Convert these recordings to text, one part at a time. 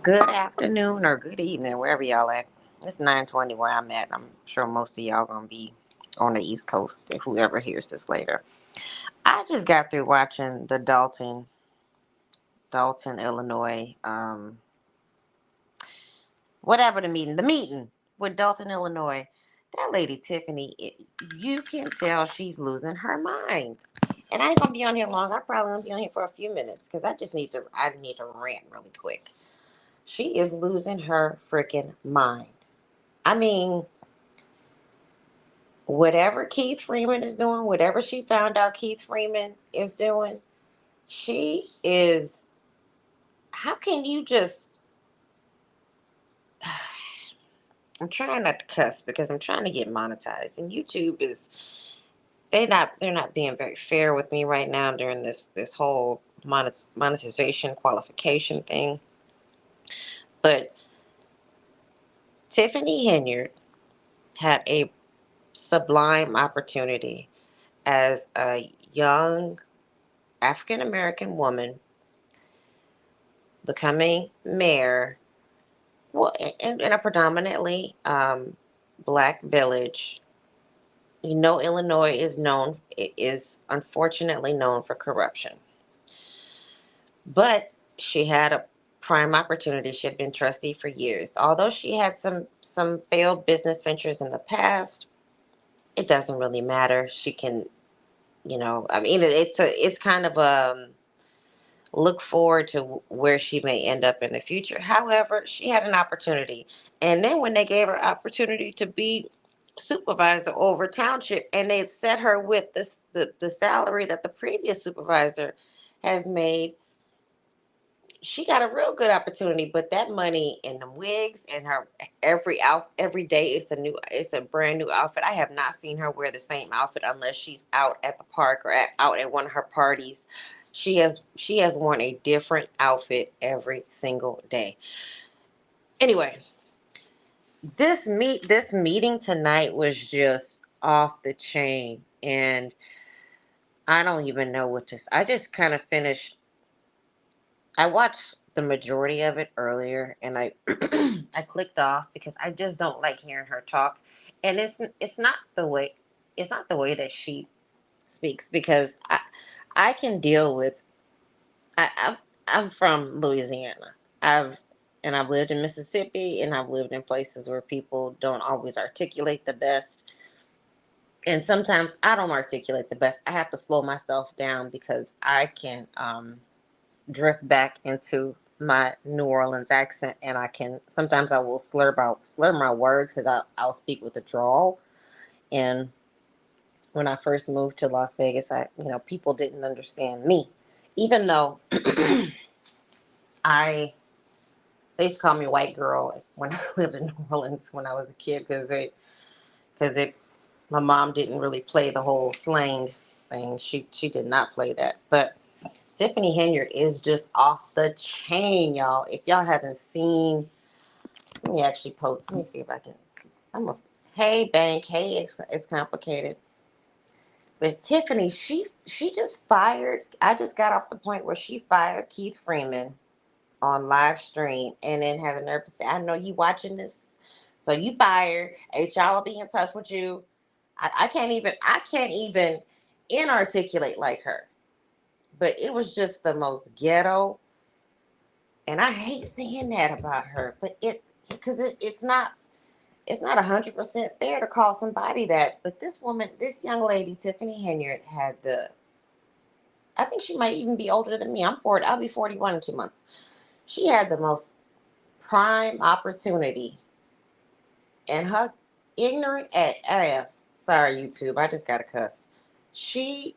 Good afternoon or good evening, wherever y'all at. It's 9:20 where I'm at. I'm sure most of y'all gonna be on the East Coast if whoever hears this later. I just got through watching the Dalton, Illinois, whatever the meeting with Dalton, Illinois. That lady Tiffany, you can tell she's losing her mind. And I ain't gonna be on here long. I probably gonna be on here for a few minutes because I need to rant really quick. She is losing her freaking mind. I mean, whatever Keith Freeman is doing, whatever she found out Keith Freeman is doing, she is. How can you just? I'm trying not to cuss because I'm trying to get monetized, and YouTube is they're not being very fair with me right now during this whole monetization qualification thing. But Tiffany Henyard had a sublime opportunity as a young African American woman becoming mayor, well, in a predominantly black village. You know, Illinois is unfortunately known for corruption. But she had a prime opportunity. She had been trustee for years. Although she had some failed business ventures in the past, it doesn't really matter. She can, I mean, it's kind of look forward to where she may end up in the future. However, she had an opportunity. And then when they gave her opportunity to be supervisor over township and they set her with the salary that the previous supervisor has made, she got a real good opportunity. But that money and the wigs and her every day it's a brand new outfit. I have not seen her wear the same outfit unless she's out at the park or out at one of her parties. She has worn a different outfit every single day. Anyway, this meeting tonight was just off the chain, and I don't even know what to. I just kind of finished. I watched the majority of it earlier, and I I clicked off because I just don't like hearing her talk, and it's not the way that she speaks because I can deal with. I'm from Louisiana. I've lived in Mississippi, and I've lived in places where people don't always articulate the best, and sometimes I don't articulate the best. I have to slow myself down because I can drift back into my New Orleans accent, and I can sometimes I will slur my words because I'll speak with a drawl. And when I first moved to Las Vegas, people didn't understand me, even though I they used to call me white girl when I lived in New Orleans when I was a kid because it my mom didn't really play the whole slang thing. She did not play that, but Tiffany Henyard is just off the chain, y'all. If y'all haven't seen, let me actually post. Let me see if I can. I'm a hey bank. Hey, it's complicated. But Tiffany, she just fired. I just got off the point where she fired Keith Freeman on live stream, and then had the nerve to say, "I know you watching this, so you fired. HR will be in touch with you." I can't even inarticulate like her. But it was just the most ghetto, and I hate saying that about her. But it's not 100% fair to call somebody that. But this young lady, Tiffany Henyard, had the. I think she might even be older than me. I'm 40. I'll be 41 in 2 months. She had the most prime opportunity, and her ignorant ass. Sorry, YouTube. I just got to cuss. She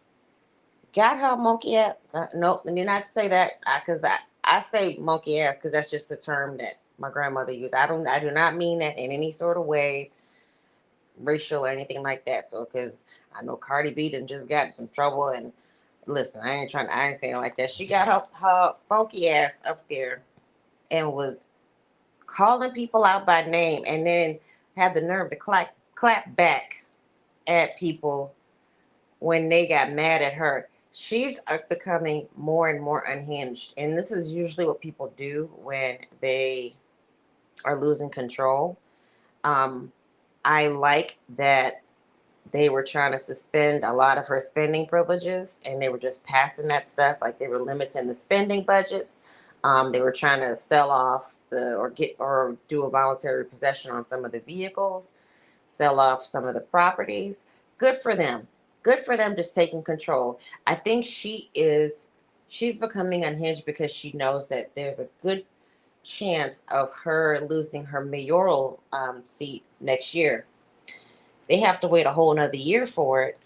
got her monkey ass. No, let me not say that because I say monkey ass because that's just the term that my grandmother used. I do not mean that in any sort of way, racial or anything like that. So because I know Cardi B done just got in some trouble, and listen, I ain't saying like that. She got her funky ass up there and was calling people out by name, and then had the nerve to clap back at people when they got mad at her. She's becoming more and more unhinged. And this is usually what people do when they are losing control. Um, I like that they were trying to suspend a lot of her spending privileges, and they were just passing that stuff, like they were limiting the spending budgets. They were trying to sell off the or get or do a voluntary possession on some of the vehicles, sell off some of the properties. Good for them. Good for them just taking control. I think she's becoming unhinged because she knows that there's a good chance of her losing her mayoral seat next year. They have to wait a whole nother year for it.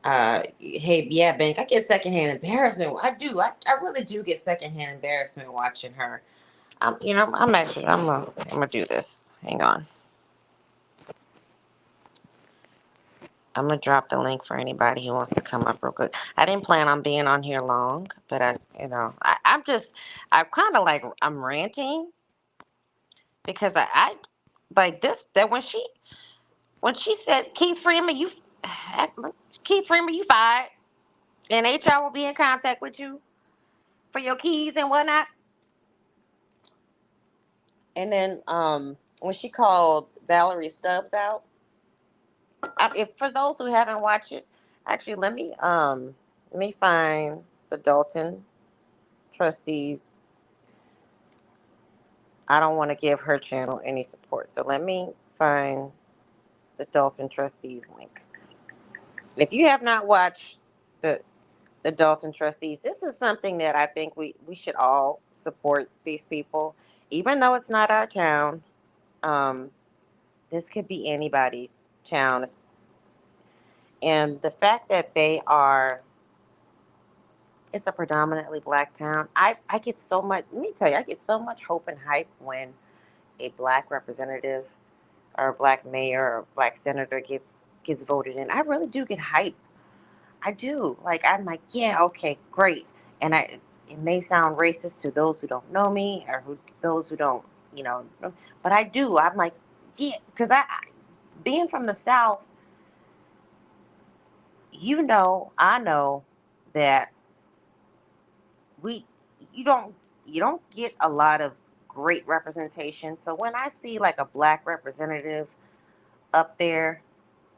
Hey, yeah, Bank, I get secondhand embarrassment. I do. I really do get secondhand embarrassment watching her. I'm gonna do this. Hang on. I'm gonna drop the link for anybody who wants to come up real quick. I didn't plan on being on here long, but I'm kind of like I'm ranting because I like this that when she said Keith Freeman, you fired, and HR will be in contact with you for your keys and whatnot. And then when she called Valerie Stubbs out, if for those who haven't watched it, actually let me find the Dalton trustees. I don't want to give her channel any support, so let me find the Dalton trustees link. If you have not watched the the Dalton trustees, this is something that I think we should all support these people, even though it's not our town. Um, this could be anybody's town, and the fact that it's a predominantly black town. I get so much. Let me tell you, I get so much hope and hype when a black representative or a black mayor or a black senator gets voted in. I really do get hype. I do. Like I'm like, yeah, okay, great. And it may sound racist to those who don't know me or those who don't, you know, but I do. I'm like, yeah, because being from the South, I know that we you don't you don't get a lot of great representation. So when I see like a black representative up there,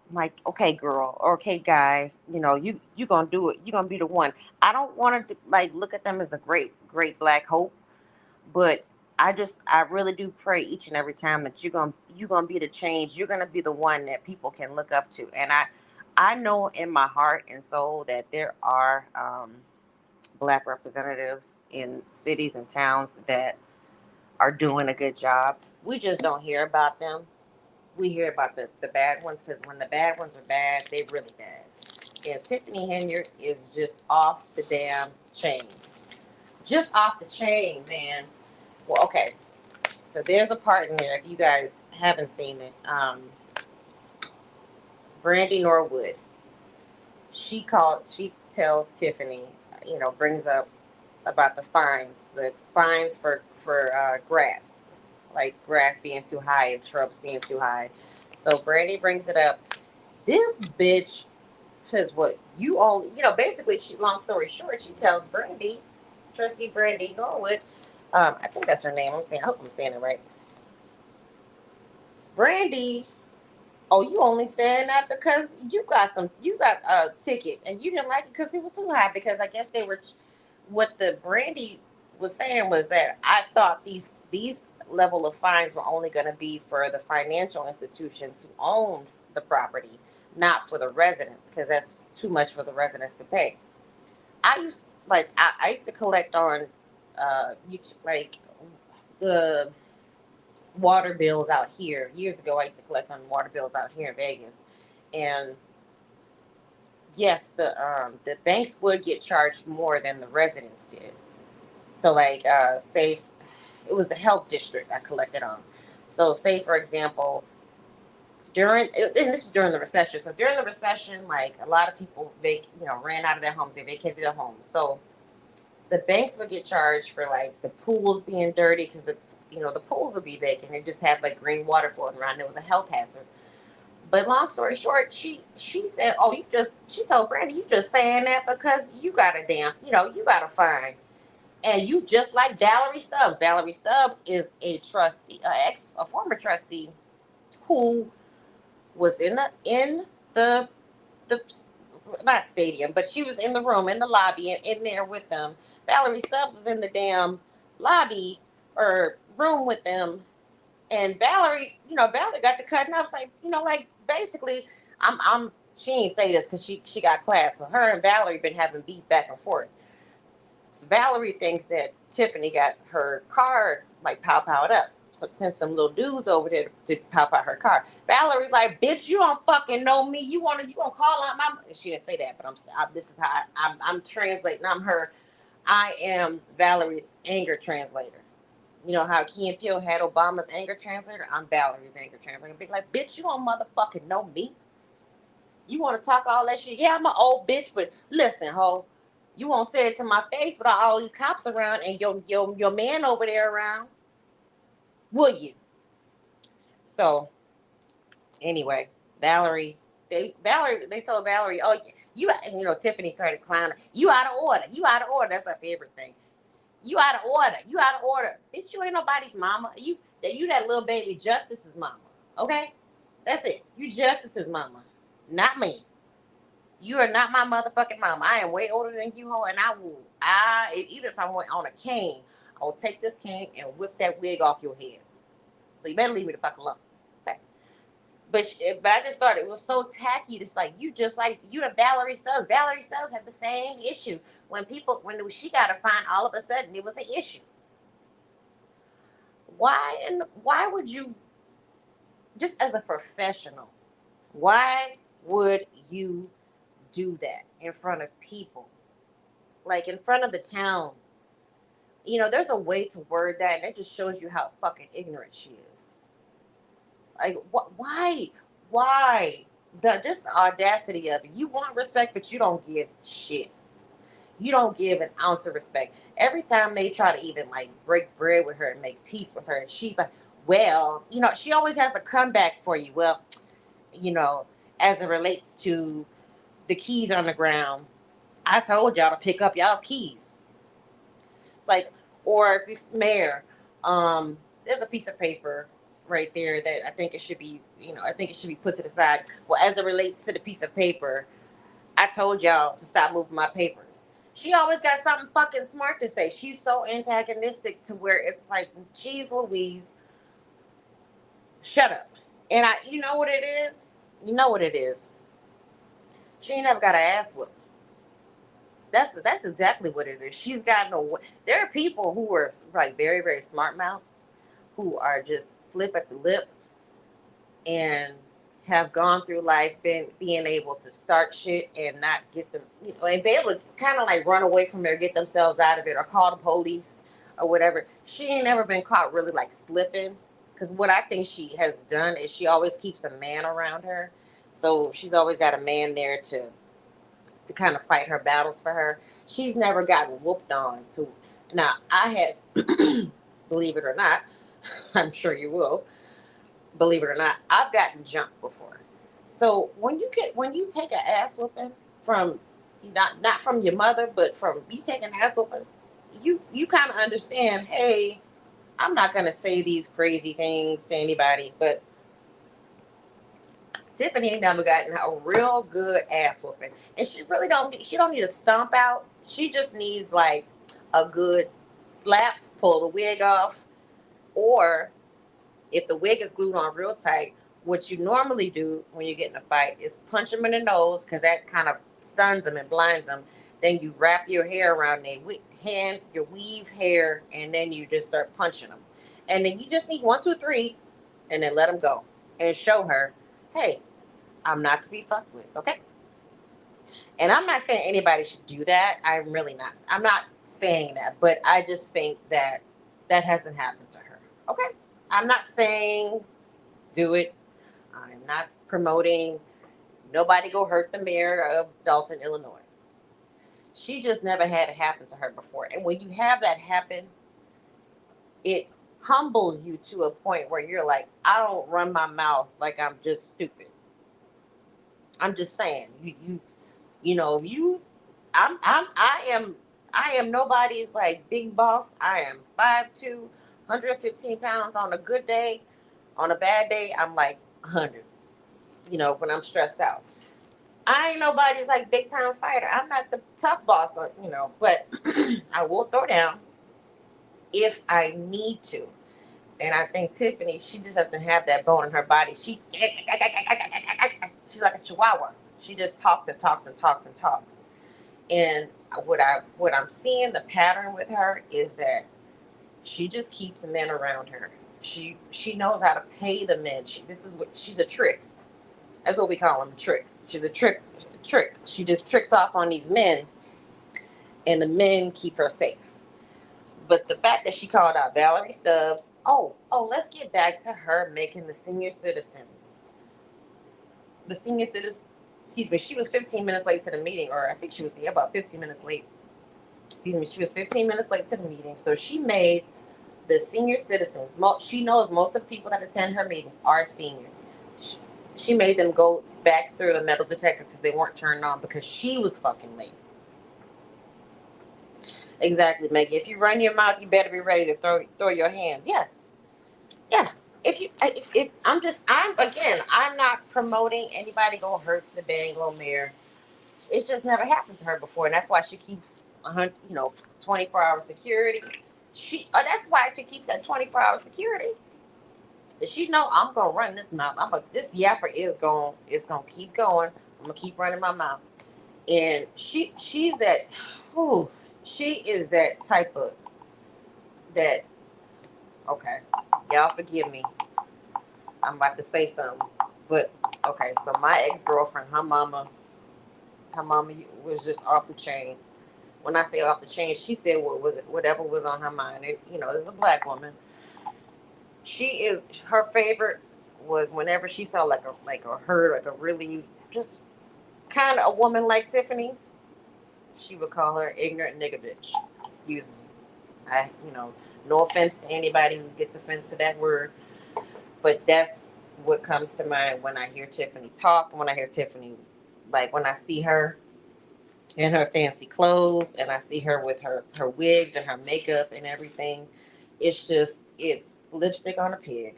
I'm like, okay, girl, or okay, guy, you gonna do it. You gonna be the one. I don't want to like look at them as a great black hope, but I really do pray each and every time that you're gonna be the change. You're gonna be the one that people can look up to. And I know in my heart and soul that there are black representatives in cities and towns that are doing a good job. We just don't hear about them. We hear about the bad ones because when the bad ones are bad, they're really bad. And Tiffany Henyard is just off the damn chain. Just off the chain, man. Well, okay. So there's a part in there, if you guys haven't seen it. Brandy Norwood, she tells Tiffany, brings up about the fines for grass, like grass being too high and shrubs being too high. So Brandy brings it up. This bitch says, "What you only, basically." She, long story short, she tells Brandy, Trustee Brandy Norwood, I think that's her name. I hope I'm saying it right. Brandy, oh, you only saying that because you got a ticket and you didn't like it because it was too high. Because I guess they were, what the Brandy was saying was that I thought these level of fines were only going to be for the financial institutions who owned the property, not for the residents, because that's too much for the residents to pay. I used to collect on like the water bills out here. Years ago, I used to collect on water bills out here in Vegas, and yes, the banks would get charged more than the residents did. So, like, say it was the health district I collected on. So, say for example, and this is during the recession. So during the recession, like a lot of people, ran out of their homes. They vacated their homes. So the banks would get charged for like the pools being dirty because the pools would be vacant and just have like green water floating around. It was a health hazard. But long story short, she said, "Oh, she told Brandy, you just saying that because you got a damn, you got a fine, and you just like Valerie Stubbs. Valerie Stubbs is a trustee, a former trustee, who was in the not stadium, but she was in the room in the lobby in there with them. Valerie Stubbs was in the damn lobby or room with them, and Valerie got to cut, and I was like, like basically, I'm she ain't say this because she got class, so her and Valerie been having beef back and forth. So Valerie thinks that Tiffany got her car like powed up. So sent some little dudes over there to pop out her car. Valerie's like, "Bitch, you don't fucking know me. You gonna call out my?" She didn't say that, but this is how I'm translating. I'm her. I am Valerie's anger translator. You know how Key and Peele had Obama's anger translator? I'm Valerie's anger translator. Be like, "Bitch, you don't motherfucking know me. You want to talk all that shit? Yeah, I'm an old bitch, but listen, ho, you won't say it to my face without all these cops around and your man over there around, will you?" So anyway, they told Valerie, "Oh, Tiffany started clowning. You out of order. You out of order." That's her favorite thing. You out of order. You out of order. Bitch, you ain't nobody's mama. You that little baby Justice's mama. Okay? That's it. You Justice's mama. Not me. You are not my motherfucking mama. I am way older than you, ho, and even if I went on a cane, I will take this cane and whip that wig off your head. So you better leave me the fuck alone. Okay? But I just thought it was so tacky. Just like you and Valerie Stubbs. Valerie Stubbs had the same issue. When she got a fine, all of a sudden it was an issue. Why would you, just as a professional, why would you do that in front of people? Like in front of the town. There's a way to word that, and it just shows you how fucking ignorant she is. Like, why? Why? Just the audacity of it. You want respect, but you don't give shit. You don't give an ounce of respect. Every time they try to even like break bread with her and make peace with her, she's like, well, she always has a comeback for you. Well, you know, as it relates to the keys on the ground, I told y'all to pick up y'all's keys. Like, or if it's mayor, there's a piece of paper right there that I think it should be put to the side. Well, as it relates to the piece of paper, I told y'all to stop moving my papers. She always got something fucking smart to say. She's so antagonistic to where it's like, geez Louise, shut up. And you know what it is? You know what it is. She ain't never got her ass whooped. That's exactly what it is. She's got no. There are people who are like very very smart mouth, who are just flip at the lip, and have gone through life being able to start shit and not get them, and be able to kind of like run away from it or get themselves out of it or call the police or whatever. She ain't never been caught really like slipping, because what I think she has done is she always keeps a man around her, so she's always got a man there to kind of fight her battles for her. She's never gotten whooped on. Now I had, believe it or not, I'm sure you will. Believe it or not, I've gotten jumped before. So when you take an ass whooping from, not from your mother, but from you taking an ass whooping, you kind of understand. Hey, I'm not gonna say these crazy things to anybody, but Tiffany ain't never gotten a real good ass whooping, and she really don't. She don't need a stomp out. She just needs like a good slap, pull the wig off, or if the wig is glued on real tight, what you normally do when you get in a fight is punch them in the nose, because that kind of stuns them and blinds them. Then you wrap your hair around their hand, your weave hair, and then you just start punching them. And then you just need 1, 2, 3, and then let them go and show her, hey, I'm not to be fucked with, okay? And I'm not saying anybody should do that. I'm really not. I'm not saying that, but I just think that that hasn't happened to her. Okay? I'm not saying do it. I'm not promoting nobody go hurt the mayor of Dalton, Illinois. She just never had it happen to her before. And when you have that happen, it humbles you to a point where you're like, I don't run my mouth like I'm just stupid. I'm just saying, you know, I am nobody's like big boss. I am 5'2", 115 pounds on a good day. On a bad day, I'm like 100. You know, when I'm stressed out. I ain't nobody's like big time fighter. I'm not the tough boss, you know, but I will throw down if I need to. And I think Tiffany, she just doesn't have that bone in her body. She's like a chihuahua. She just talks and talks and talks and talks. And what I'm seeing the pattern with her is that she just keeps men around her. She knows how to pay the men. This is what she's a trick. That's what we call them, trick. She's a trick. She just tricks off on these men, and the men keep her safe. But the fact that she called out Valerie Stubbs, let's get back to her making the senior citizens. The senior citizens, excuse me, she was 15 minutes late to the meeting, or I think she was about 15 minutes late. Excuse me, she was 15 minutes late to the meeting. So she made the senior citizens, she knows most of the people that attend her meetings are seniors. She made them go back through the metal detector because they weren't turned on because she was fucking late. Exactly, Maggie. If you run your mouth, you better be ready to throw your hands. Yes, yeah. I'm not promoting anybody gonna hurt the dang old mayor. It just never happened to her before, and that's why she keeps 24-hour security. That's why she keeps that 24-hour security. She know I'm gonna run this mouth. This yapper is gonna keep going. I'm gonna keep running my mouth, and she's that. Whew, she is that type of that. Okay, y'all forgive me. I'm about to say something, but okay. So my ex-girlfriend, her mama was just off the chain. When I say off the chain, she said what was it, whatever was on her mind. And as a black woman, her favorite was whenever she saw heard like a really just kind of a woman like Tiffany, she would call her ignorant nigga bitch. Excuse me. No offense to anybody who gets offense to that word, but that's what comes to mind when I hear Tiffany talk, and when I hear Tiffany, like when I see her in her fancy clothes and I see her with her wigs and her makeup and everything. It's lipstick on a pig.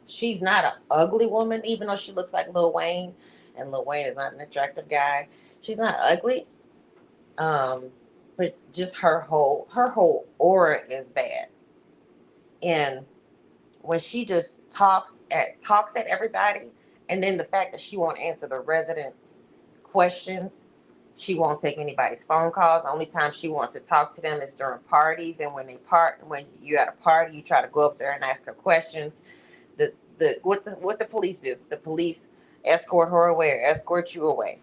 She's not an ugly woman, even though she looks like Lil Wayne, and Lil Wayne is not an attractive guy. She's not ugly, but just her whole aura is bad. And when she just talks at everybody, and then the fact that she won't answer the residents' questions, she won't take anybody's phone calls. The only time she wants to talk to them is during parties, and when you're at a party, you try to go up to her and ask her questions. What the police do? The police escort her away or escort you away.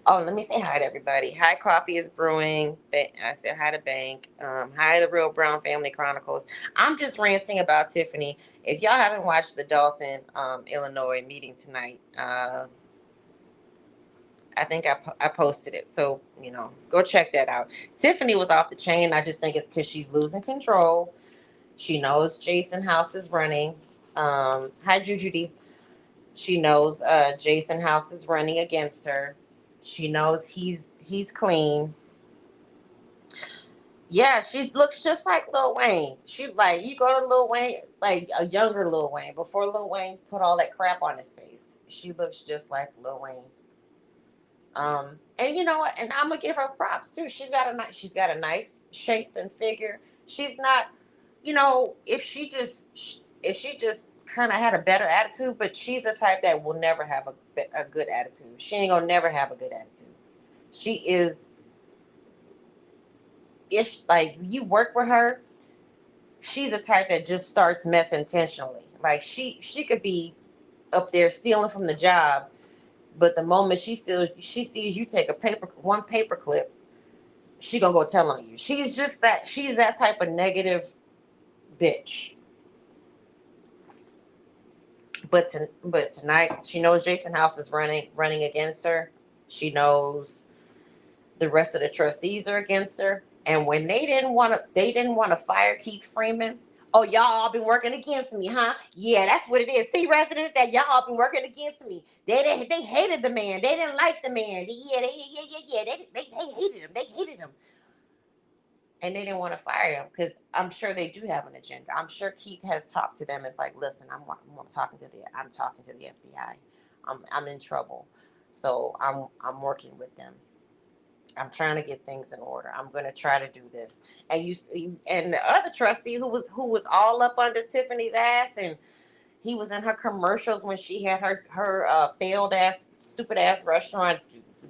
Oh, let me say hi to everybody. Hi, Coffee is Brewing. I said hi to Bank. Hi, The Real Brown Family Chronicles. I'm just ranting about Tiffany. If y'all haven't watched the Dawson, Illinois meeting tonight, I think I posted it. So, go check that out. Tiffany was off the chain. I just think it's because she's losing control. She knows Jason House is running. Hi, Judy. She knows Jason House is running against her. She knows he's clean. Yeah, she looks just like Lil Wayne. She like you go to Lil Wayne, like a younger Lil Wayne, before Lil Wayne put all that crap on his face. She looks just like Lil Wayne. And you know what? And I'm gonna give her props too. She's got a nice shape and figure. She's not, if she just kind of had a better attitude, but she's the type that will never have a good attitude. She ain't gonna never have a good attitude. She is, if like you work with her, she's the type that just starts mess intentionally. Like she could be up there stealing from the job, but the moment she sees you take one paper clip, she gonna go tell on you. She's that type of negative bitch. But tonight she knows Jason House is running against her. She knows the rest of the trustees are against her. And when they didn't want to fire Keith Freeman. Oh, y'all all been working against me, huh? Yeah, that's what it is. See, residents, that y'all all been working against me. They hated the man. They didn't like the man. Yeah. They hated him. They hated him. And they didn't want to fire him because I'm sure they do have an agenda. I'm sure Keith has talked to them. It's like, listen, I'm talking to the FBI. I'm in trouble, so I'm working with them. I'm trying to get things in order. I'm going to try to do this. And you see, and the other trustee who was all up under Tiffany's ass, and he was in her commercials when she had her failed ass, stupid ass restaurant,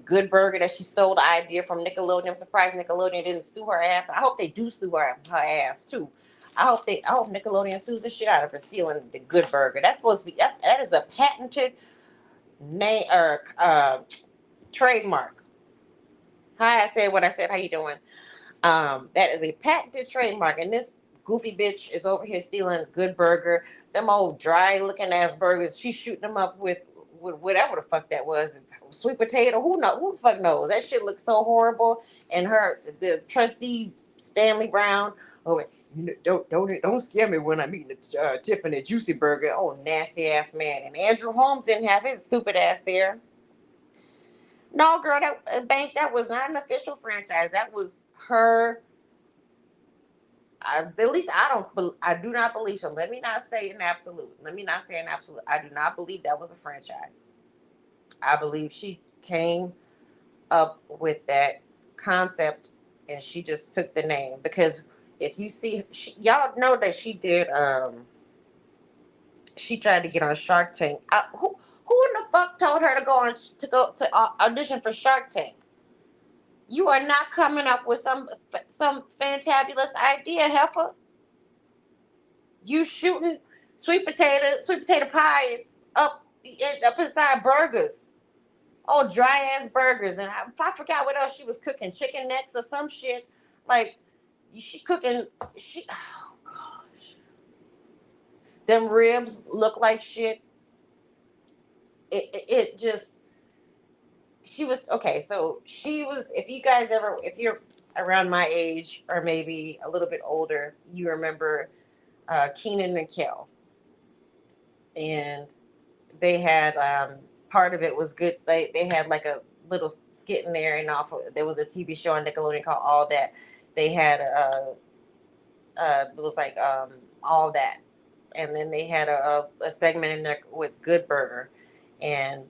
Good Burger, that she stole the idea from Nickelodeon. I'm surprised Nickelodeon didn't sue her ass. I hope they do sue her ass too. I hope Nickelodeon sues the shit out of her stealing the Good Burger. That's supposed to be that is a patented name or trademark. Hi, I said what I said. How you doing? That is a patented trademark, and this goofy bitch is over here stealing Good Burger. Them old dry looking ass burgers. She's shooting them up with whatever the fuck that was. Sweet potato. Who the fuck knows? That shit looks so horrible. And the trustee Stanley Brown. Oh, don't scare me when I'm eating the Tiffany Juicy Burger. Oh, nasty ass man. And Andrew Holmes didn't have his stupid ass there. No, girl, that bank, that was not an official franchise. That was her. At least I do not believe so. Let me not say an absolute. Let me not say an absolute. I do not believe that was a franchise. I believe she came up with that concept and she just took the name because if you see, y'all know that she did. She tried to get on Shark Tank. Who in the fuck told her to go to audition for Shark Tank? You are not coming up with some fantabulous idea, heifer. You shooting sweet potato pie up inside burgers. Oh, dry ass burgers, and I forgot what else she was cooking. Chicken necks or some shit. Like she cooking. Oh gosh, them ribs look like shit. It just. She was okay. So she was. If you're around my age or maybe a little bit older, you remember Keenan and Kel, and they had part of it was good. They had like a little skit in there, and there was a TV show on Nickelodeon called All That. They had it was like All That, and then they had a segment in there with Good Burger, and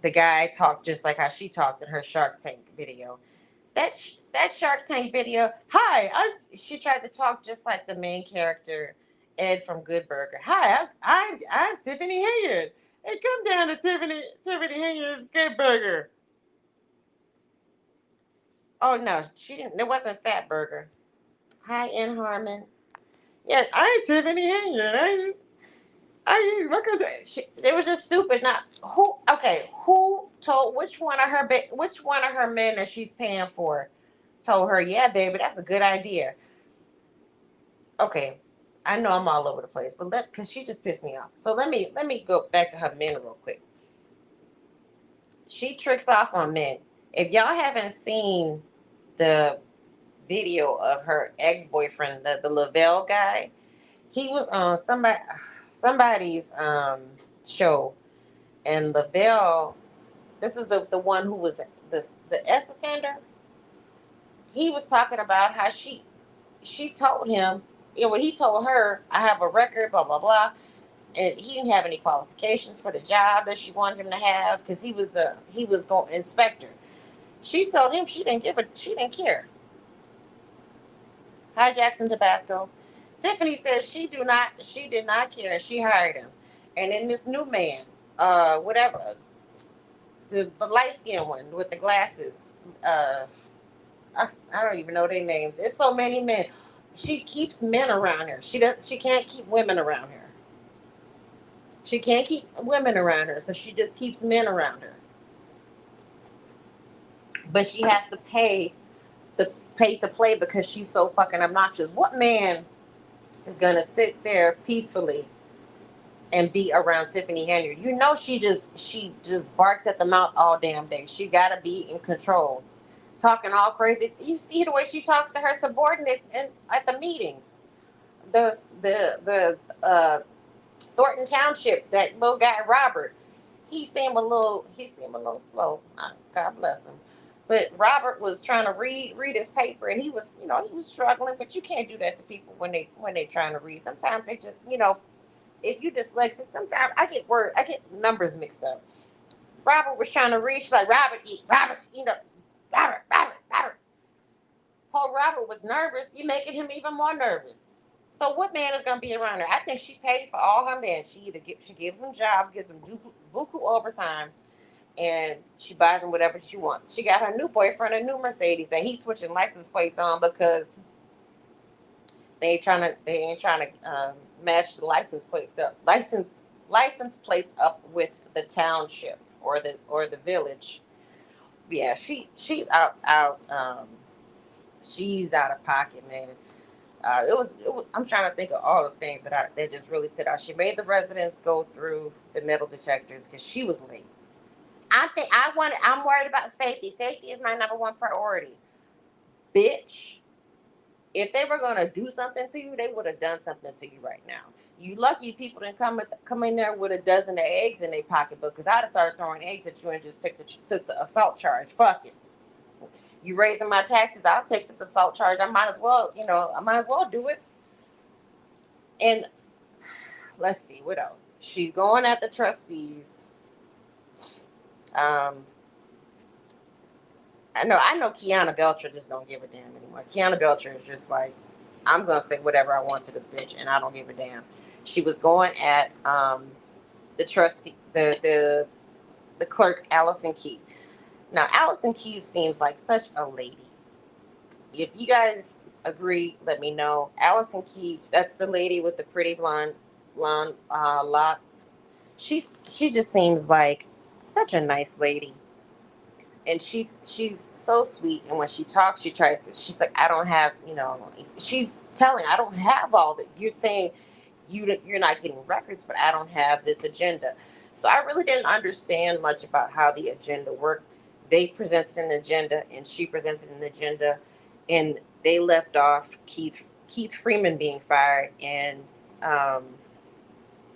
the guy talked just like how she talked in her Shark Tank video. That Shark Tank video. Hi, she tried to talk just like the main character, Ed from Good Burger. Hi, I'm Tiffany Henyard. Hey, come down to Tiffany Henyard's Good Burger. Oh no, she didn't. It wasn't Fat Burger. Hi, N Harmon. Yeah, I Tiffany Henyard. Welcome to. It was just stupid. Not who. Okay, who told which one of her men that she's paying for told her, yeah, baby, that's a good idea. Okay, I know I'm all over the place, but because she just pissed me off. So let me go back to her men real quick. She tricks off on men. If y'all haven't seen the video of her ex boyfriend, the Lavelle guy, he was on somebody's show, and Lavelle, this is the one who was the ex offender. He was talking about how she told him, well, he told her, I have a record, blah blah blah, and he didn't have any qualifications for the job that she wanted him to have because he was going inspector. She told him she didn't care. Hi, Jackson Tabasco. Tiffany says she did not care. She hired him, and then this new man, whatever, the light skinned one with the glasses, I don't even know their names. There's so many men. She keeps men around her. She can't keep women around her. She can't keep women around her, so she just keeps men around her. But she has to pay to play because she's so fucking obnoxious. What man is gonna sit there peacefully and be around Tiffany Henyard? You know she just barks at the mouth all damn day. She gotta be in control. Talking all crazy. You see the way she talks to her subordinates at the meetings. the Thornton Township, that little guy Robert, he seemed a little slow. God bless him. But Robert was trying to read his paper, and he was struggling. But you can't do that to people when they trying to read. Sometimes they just, if you dyslexic, sometimes I get numbers mixed up. Robert was trying to read. She's like, Robert, Robert. Poor Robert was nervous. You're making him even more nervous. So what man is gonna be around her? I think she pays for all her men. She gives him jobs, gives him buku overtime, and she buys him whatever she wants. She got her new boyfriend a new Mercedes that he's switching license plates on because they ain't trying to match the license plates up with the township or the village. Yeah, she's out of pocket, man. It was. I'm trying to think of all the things that just really stood out. She made the residents go through the metal detectors because she was late. I'm worried about safety. Safety is my number one priority, bitch. If they were gonna do something to you, they would have done something to you right now. You lucky people didn't come in there with a dozen of eggs in their pocketbook, because I'd have started throwing eggs at you and just took the assault charge. Fuck it. You raising my taxes, I'll take this assault charge. I might as well do it. And let's see what else. She's going at the trustees. Um, I know Kiana Belcher just don't give a damn anymore. Kiana Belcher is just like, I'm gonna say whatever I want to this bitch, and I don't give a damn. She was going at the trustee, the clerk, Allison Key. Now, Allison Key seems like such a lady. If you guys agree, let me know. Allison Key, that's the lady with the pretty blonde locks. She just seems like such a nice lady, and she's so sweet. And when she talks, she's like, I don't have, she's telling, I don't have all that you're saying. You're not getting records, but I don't have this agenda. So I really didn't understand much about how the agenda worked. They presented an agenda, and she presented an agenda, and they left off Keith Freeman being fired, and um,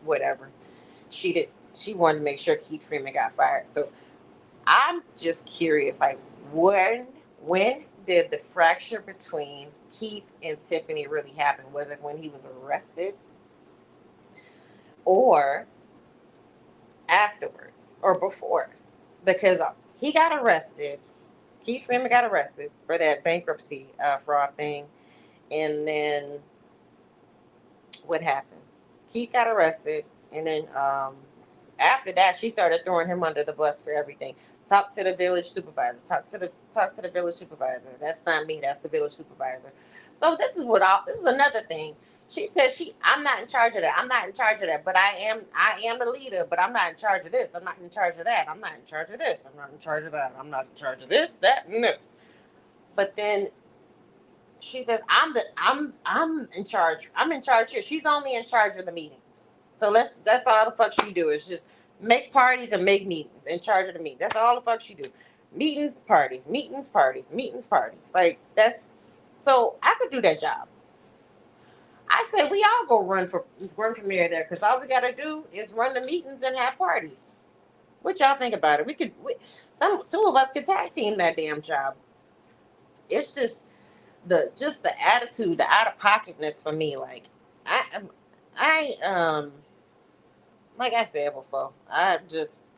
whatever. She wanted to make sure Keith Freeman got fired. So I'm just curious, like, when did the fracture between Keith and Tiffany really happen? Was it when he was arrested, or afterwards, or before? Because he got arrested. Keith Freeman got arrested for that bankruptcy fraud thing, and then what happened? Keith got arrested, and then after that, she started throwing him under the bus for everything. Talk to the village supervisor. Talk to the village supervisor. That's not me. That's the village supervisor. So this is another thing. She said I'm not in charge of that. I'm not in charge of that. But I am the leader. But I'm not in charge of this. I'm not in charge of that. I'm not in charge of this. I'm not in charge of that. I'm not in charge of this, that, and this. But then she says I'm in charge. I'm in charge here. She's only in charge of the meetings. So that's all the fuck she do, is just make parties and make meetings. In charge of the meeting. That's all the fuck she do. Meetings, parties, meetings, parties, meetings, parties. Like, that's, so I could do that job. I say we all go run for mayor there, because all we gotta do is run the meetings and have parties. What y'all think about it? Some two of us could tag team that damn job. It's just the attitude, the out of pocketness for me. Like, I like I said before, I just,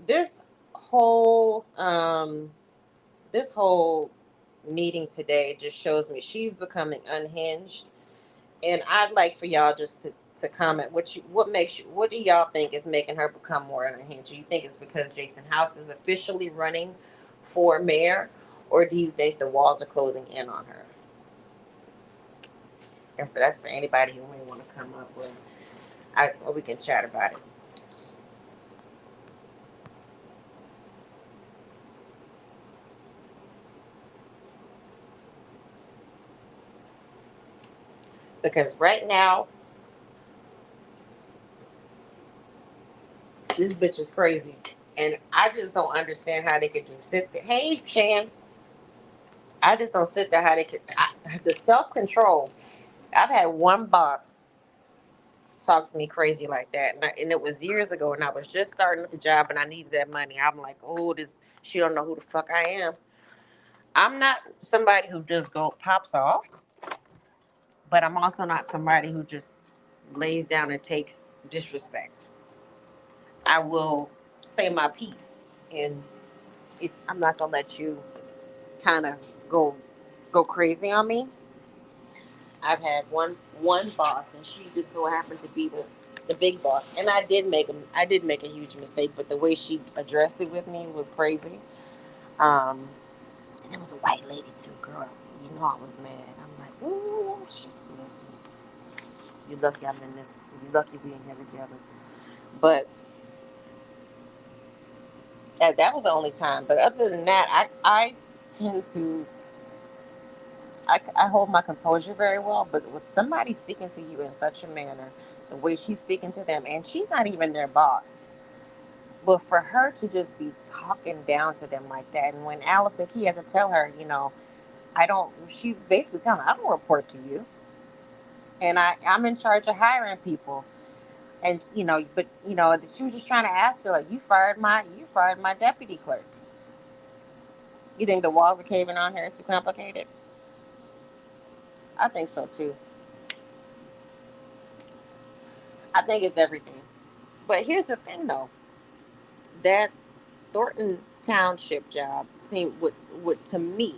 this whole this whole meeting today just shows me she's becoming unhinged. And I'd like for y'all just to comment what do y'all think is making her become more unhinged? Do you think it's because Jason House is officially running for mayor, or do you think the walls are closing in on her? And that's for anybody who may want to come up with, we can chat about it. Because right now, this bitch is crazy. And I just don't understand how they could just sit there. Hey, Shan. I just don't sit there The self-control. I've had one boss talk to me crazy like that, and it was years ago, and I was just starting at the job, and I needed that money. I'm like, oh, this she don't know who the fuck I am. I'm not somebody who just go pops off, but I'm also not somebody who just lays down and takes disrespect. I will say my piece, and if I'm not gonna let you kind of go crazy on me. I've had one boss, and she just so happened to be the big boss. And I did make a huge mistake, but the way she addressed it with me was crazy. Um, and it was a white lady too, girl. You know I was mad. I'm like, ooh, shit. Listen, you lucky I'm in this. You lucky we in here together. But that was the only time. But other than that, I tend to I hold my composure very well, but with somebody speaking to you in such a manner, the way she's speaking to them, and she's not even their boss, but for her to just be talking down to them like that, and when Allison Key had to tell her, I don't, she basically telling her, I don't report to you, and I'm in charge of hiring people, and but she was just trying to ask her like, you fired my deputy clerk. You think the walls are caving on here? It's too complicated. I think so too. I think it's everything. But here's the thing, though. That Thornton Township job would to me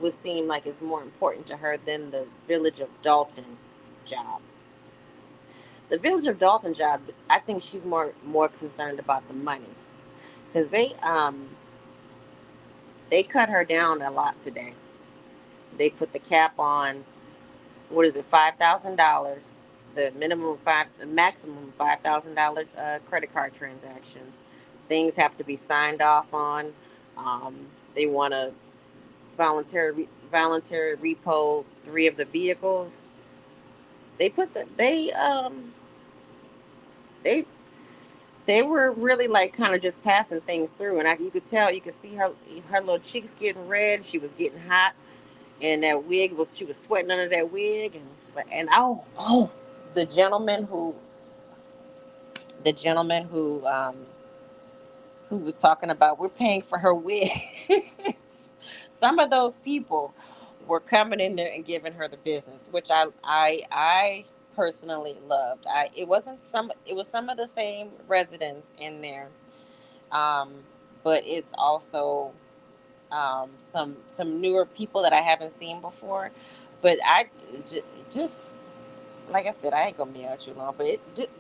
would seem like it's more important to her than the Village of Dalton job. The Village of Dalton job, I think she's more concerned about the money because they cut her down a lot today. They put the cap on, what is it, $5,000, the maximum $5,000 credit card transactions. Things have to be signed off on. They want to voluntary repo three of the vehicles. They put they they were really like kind of just passing things through, and you could see her little cheeks getting red. She was getting hot, and that wig was she was sweating under that wig, and oh, the gentleman who the gentleman who was talking about we're paying for her wig. Some of those people were coming in there and giving her the business, which I personally loved. It was some of the same residents in there, um, but it's also some newer people that I haven't seen before. But just like I said, I ain't gonna be out too long. But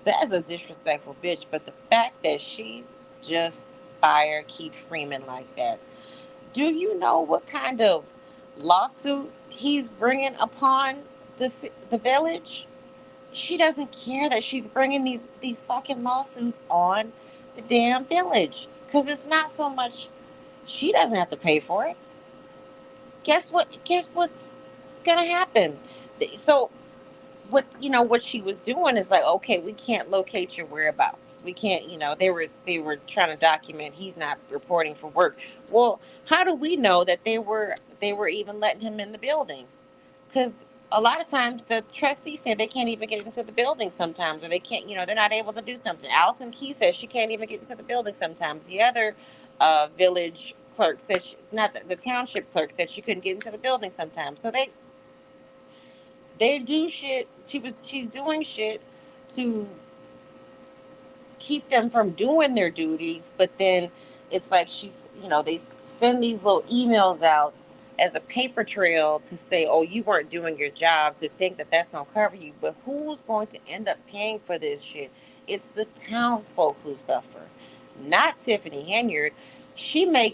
that's a disrespectful bitch. But the fact that she just fired Keith Freeman like that, do you know what kind of lawsuit he's bringing upon the village? She doesn't care that she's bringing these fucking lawsuits on the damn village because it's not so much she doesn't have to pay for it. Guess what? Guess what's gonna happen? So what she was doing is like, okay, we can't locate your whereabouts. We can't, they were trying to document he's not reporting for work. Well, how do we know that they were even letting him in the building? Because a lot of times the trustees say they can't even get into the building sometimes, or they can't, they're not able to do something. Allison Key says she can't even get into the building sometimes. The other village clerk said not the township clerk said she couldn't get into the building sometimes. So they do shit. She's doing shit to keep them from doing their duties, but then it's like they send these little emails out as a paper trail to say, oh, you weren't doing your job, to think that that's going to cover you. But who's going to end up paying for this shit? It's the townsfolk who suffer, not Tiffany Henyard. She may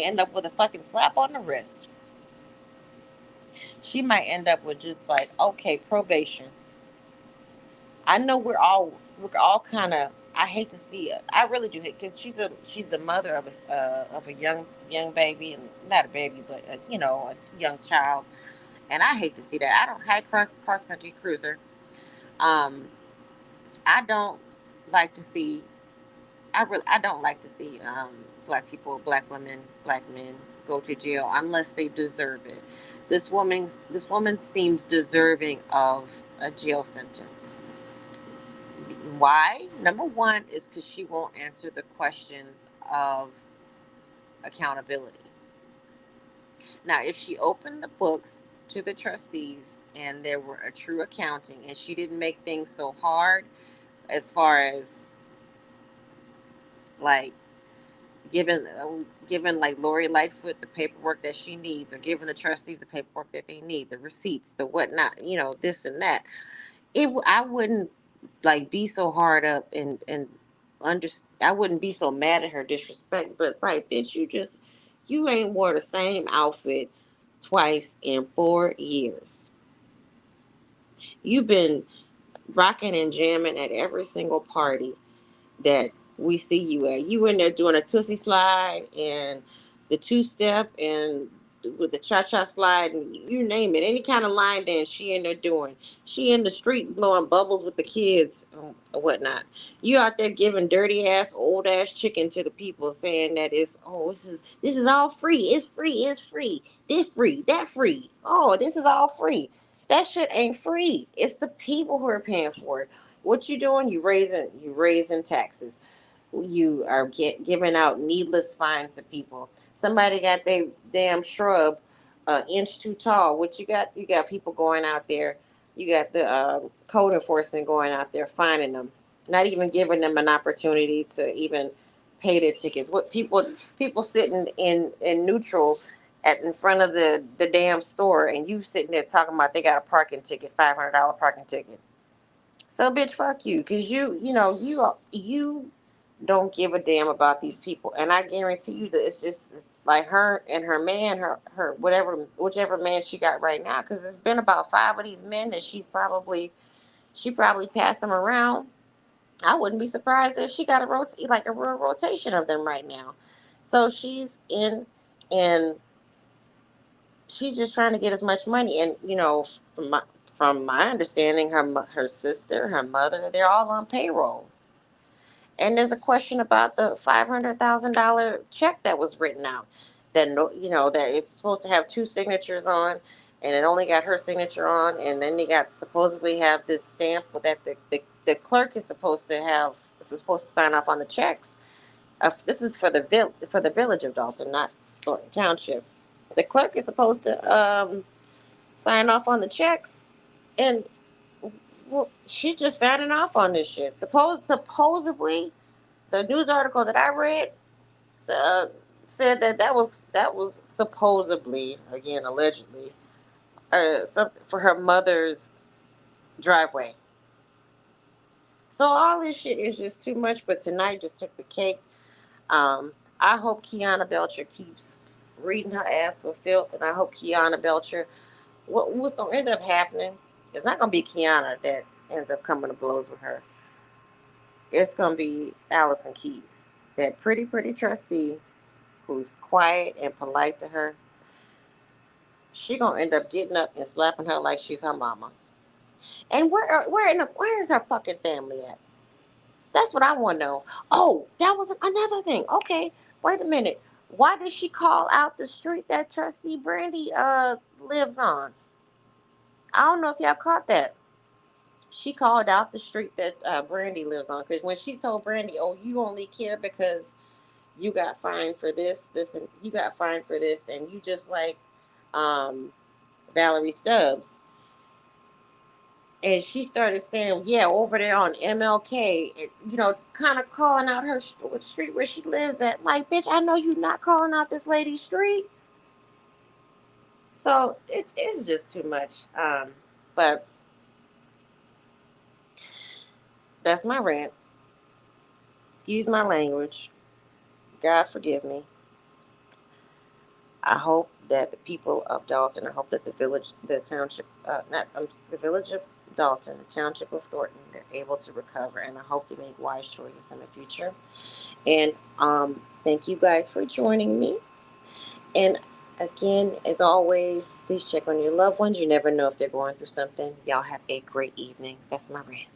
end up with a fucking slap on the wrist. She might end up with just like, okay, probation. I know we're all kind of. I hate to see it. I really do hate because she's the mother of a young baby, and not a baby, but a young child. And I hate to see that. I don't high cross country cruiser. Um, I don't like to see. I don't like to see black people, black women, black men go to jail unless they deserve it. This woman seems deserving of a jail sentence. Why? Number one is because she won't answer the questions of accountability. Now, if she opened the books to the trustees and there were a true accounting and she didn't make things so hard as far as like giving like Lori Lightfoot the paperwork that she needs, or giving the trustees the paperwork that they need, the receipts, the whatnot, this and that. I wouldn't like be so hard up and under. I wouldn't be so mad at her disrespect. But it's like, bitch, you ain't wore the same outfit twice in 4 years. You've been rocking and jamming at every single party that we see you at. You in there doing a Tootsie slide and the two-step and with the cha-cha slide and you name it. Any kind of line dance she in there doing. She in the street blowing bubbles with the kids or whatnot. You out there giving dirty ass, old ass chicken to the people saying that this is all free. It's free. It's free. This free. That free. Oh, this is all free. That shit ain't free. It's the people who are paying for it. What you doing? You raising taxes. You are giving out needless fines to people. Somebody got their damn shrub an inch too tall. What you got? You got people going out there. You got the code enforcement going out there finding them, not even giving them an opportunity to even pay their tickets. What people sitting in neutral in front of the damn store, and you sitting there talking about they got a parking ticket, $500 parking ticket. So, bitch, fuck you, cause you don't give a damn about these people, and I guarantee you that it's just like her and her man, her whichever man she got right now, cause it's been about five of these men that she probably passed them around. I wouldn't be surprised if she got a real rotation of them right now. So she's in, and she's just trying to get as much money, and from my understanding, her sister, her mother, they're all on payroll. And there's a question about the $500,000 check that was written out that that is supposed to have two signatures on, and it only got her signature on, and then they got supposedly have this stamp that the clerk is supposed to sign off on the checks. This is for the village of Dalton, not Thornton Township. The clerk is supposed to sign off on the checks, and well, she just signing off on this shit. Supposedly, the news article that I read uh, said that was supposedly, again allegedly, something for her mother's driveway. So all this shit is just too much. But tonight just took the cake. I hope Kiana Belcher keeps reading her ass for filth, and I hope Kiana Belcher. What's gonna end up happening? It's not gonna be Kiana that ends up coming to blows with her. It's gonna be Allison Keys, that pretty trustee who's quiet and polite to her. She gonna end up getting up and slapping her like she's her mama. And where is her fucking family at? That's what I want to know. Oh, that was another thing. Okay, wait a minute. Why did she call out the street that Trustee Brandy lives on? I don't know if y'all caught that. She called out the street that Brandy lives on, because when she told Brandy, "Oh, you only care because you got fined for this, and you got fined for this, and you just like um, Valerie Stubbs." And she started saying, "Yeah, over there on MLK," kind of calling out her street where she lives at. Like, bitch, I know you not calling out this lady's street. So it's just too much. But that's my rant. Excuse my language. God forgive me. I hope that the people of Dalton, I hope that the township, not the village of Dalton, the township of Thornton, they're able to recover, and I hope they make wise choices in the future. And thank you guys for joining me. And again, as always, please check on your loved ones. You never know if they're going through something. Y'all have a great evening. That's my rant.